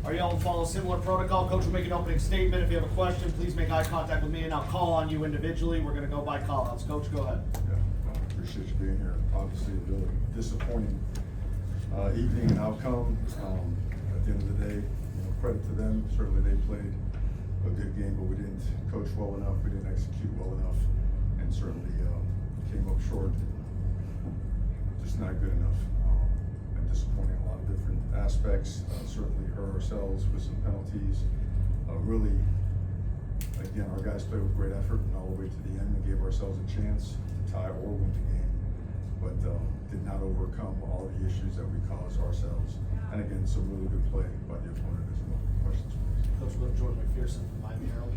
Are y'all follow similar protocol? Coach will make an opening statement. If you have a question, please make eye contact with me and I'll call on you individually. We're gonna go by call-outs. Coach, go ahead. Yeah, appreciate you being here. Obviously, a really disappointing evening and outcome. At the end of the day, credit to them. Certainly they played a good game, but we didn't coach well enough. We didn't execute well enough, and certainly came up short. Just not good enough. And disappointing in a lot of different aspects. Certainly hurt ourselves with some penalties. Really, again, our guys played with great effort and all the way to the end and gave ourselves a chance to tie or win the game, but did not overcome all the issues that we caused ourselves. And again, some really good play by the opponent as well. Questions, please. Coach, we'll go to Jordan McPherson from Miami Herald.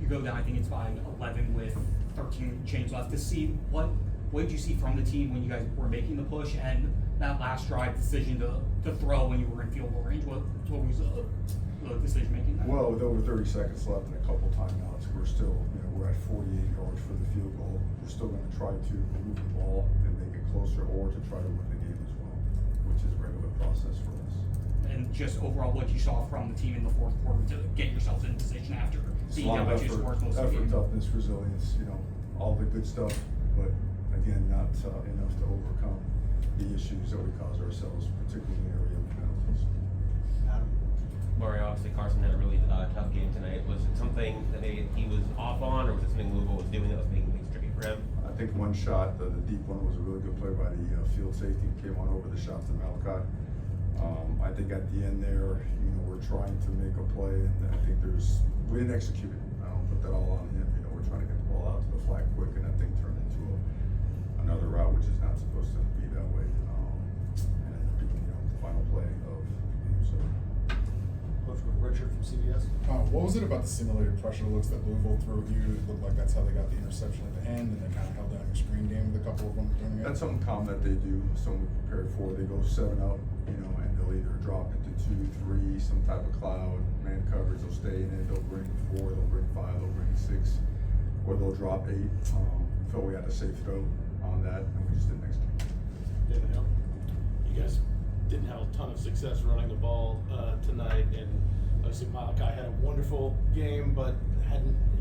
You go down, I think it's by 11 with 13 chains left. To see what did you see from the team when you guys were making the push and that last drive decision to throw when you were in field goal range? What was the decision making? Well, with over 30 seconds left and a couple timeouts, we're still, we're at 48 yards for the field goal. We're still going to try to move the ball and make it closer, or to try to win the game as well, which is a regular process for us. And just overall, what you saw from the team in the fourth quarter to get yourselves in position after seeing how much you scored most of the game? Toughness, resilience, all the good stuff, but again, not enough to overcome the issues that we cause ourselves, particularly in the area of penalties. Adam? Murray, obviously Carson had a really tough game tonight. Was it something that he was off on, or was it something Louisville was doing that was making things tricky for him? I think one shot, the deep one, was a really good play by the field safety. Came on over the shot to Malachi. I think at the end there, we're trying to make a play, and I think we didn't execute it. I don't put that all on him. We're trying to get the ball out to the flat quick, and that thing turned into another route, which is not supposed to be that way. And ended up being, the final play of the game. So, Coach, with Richard from CBS. What was it about the simulated pressure looks that Louisville threw at you? It looked like that's how they got the interception at the end, and they kind of held down your screen game with a couple of them during it. that's something common that they do. Something we prepared for. They go 7 up, and they'll either drop into 2, 3, some type of cloud, man coverage. They'll stay in it. They'll bring 4. They'll bring 5. They'll bring 6, or they'll drop 8. Felt we had a safe throw on that, and we just didn't execute. David Hill. You guys didn't have a ton of success running the ball tonight, and obviously Malachi had a wonderful game, but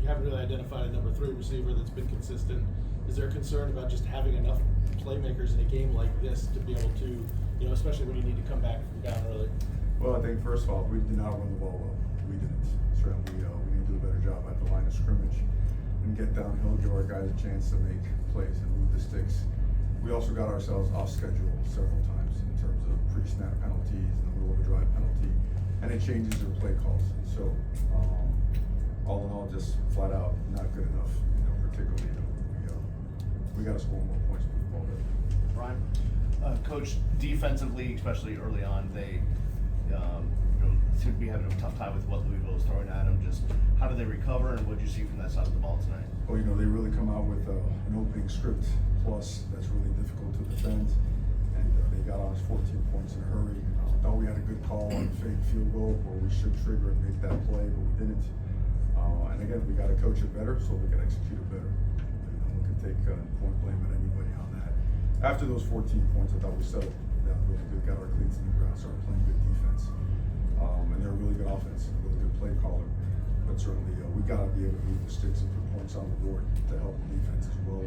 you haven't really identified a number 3 receiver that's been consistent. Is there a concern about just having enough playmakers in a game like this to be able to, especially when you need to come back from down early? Well, I think first of all, we did not run the ball well. We didn't. Certainly, we need to do a better job at the line of scrimmage and get downhill, give our guys a chance to make plays and move the sticks. We also got ourselves off schedule several times in terms of pre-snap penalties, in the middle of a drive penalty, and it changes your play calls. So, all in all, just flat out not good enough. Particularly, we got to score more points with the ball. Brian? Coach, defensively, especially early on, they seem to be having a tough time with what Louisville is throwing at them. Just how do they recover, and what did you see from that side of the ball tonight? Well, they really come out with an opening script plus that's really difficult to defend, and they got on us 14 points in a hurry. Thought we had a good call on fake field goal where we should trigger and make that play, but we didn't. And again, we got to coach it better so we can execute it better. We can take point blame at anybody on that. After those 14 points, I thought we settled down really good, got our cleats in the ground, started playing good defense. And they're a really good offense, a really good play caller. But certainly, we got to be able to move the sticks and put points on the board to help the defense as well.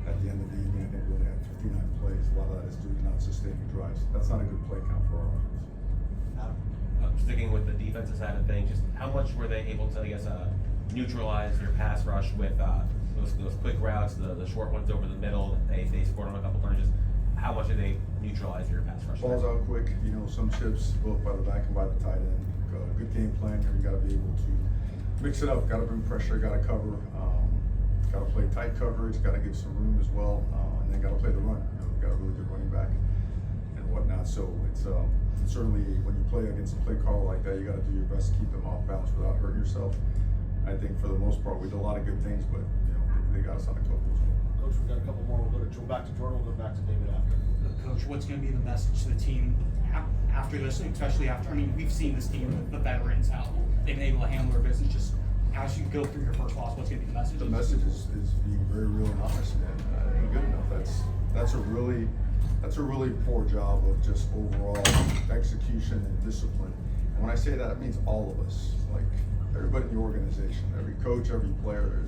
At the end of the evening, I think we only had 59 plays. A lot of that is due to not sustaining drives. That's not a good play count for our offense. Adam? Sticking with the defensive side of things, just how much were they able to, neutralize your pass rush with those quick routes, the short ones over the middle? They scored them a couple times. Just how much did they neutralize your pass rush? Balls out quick, some chips both by the back and by the tight end. Good game plan here. You got to be able to mix it up. Got to bring pressure. Got to cover. Got to play tight coverage. Got to give some room as well, and then got to play the run. Got a really good running back and whatnot. So it's certainly when you play against a play caller like that, you got to do your best to keep them off balance without hurting yourself. I think for the most part we did a lot of good things, but they got us on the couple as well. Coach, we've got a couple more. We'll go back to Jordan. We'll go back to David after. Coach, what's going to be the message to the team after this, especially after, we've seen this team, the veterans, how they've been able to handle their business. Just as you go through your first loss, what's going to be the message? The message is being very real and honest, man. Ain't good enough. That's a really poor job of just overall execution and discipline. And when I say that, it means all of us, like everybody in the organization, every coach, every player.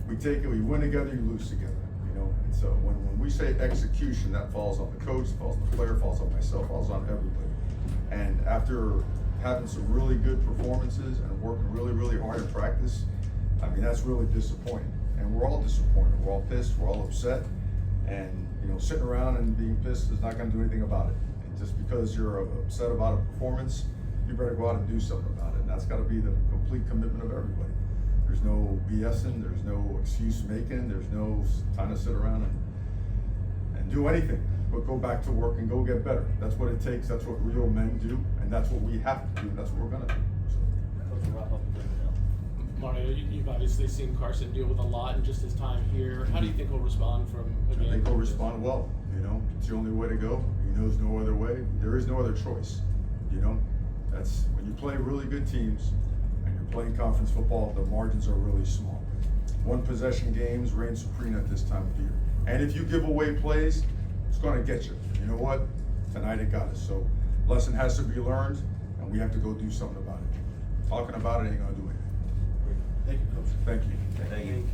We take it, we win together, you lose together, you know? And so when we say execution, that falls on the coach, falls on the player, falls on myself, falls on everybody. And after having some really good performances and working really, really hard in practice, I mean, that's really disappointing. And we're all disappointed, we're all pissed, we're all upset. And, you know, sitting around and being pissed is not gonna do anything about it. And just because you're upset about a performance, you better go out and do something about it. And that's gotta be the complete commitment of everybody. There's no BSing, there's no excuse making, there's no time to sit around and do anything, but go back to work and go get better. That's what it takes, that's what real men do, and that's what we have to do, and that's what we're gonna do. Coach, we'll wrap up with you now. Mario, you've obviously seen Carson deal with a lot in just his time here. How do you think he'll respond from a game? I think he'll like this? respond well, you know, it's the only way to go. He knows no other way, there is no other choice, you know? That's, when you play really good teams, and you're playing conference football, the margins are really small. One possession games reign supreme at this time of year. And if you give away plays, it's gonna get you. You know what? Tonight it got us. So lesson has to be learned, and we have to go do something about it. Talking about it ain't gonna do anything. Thank you, Coach. Thank you. Thank you.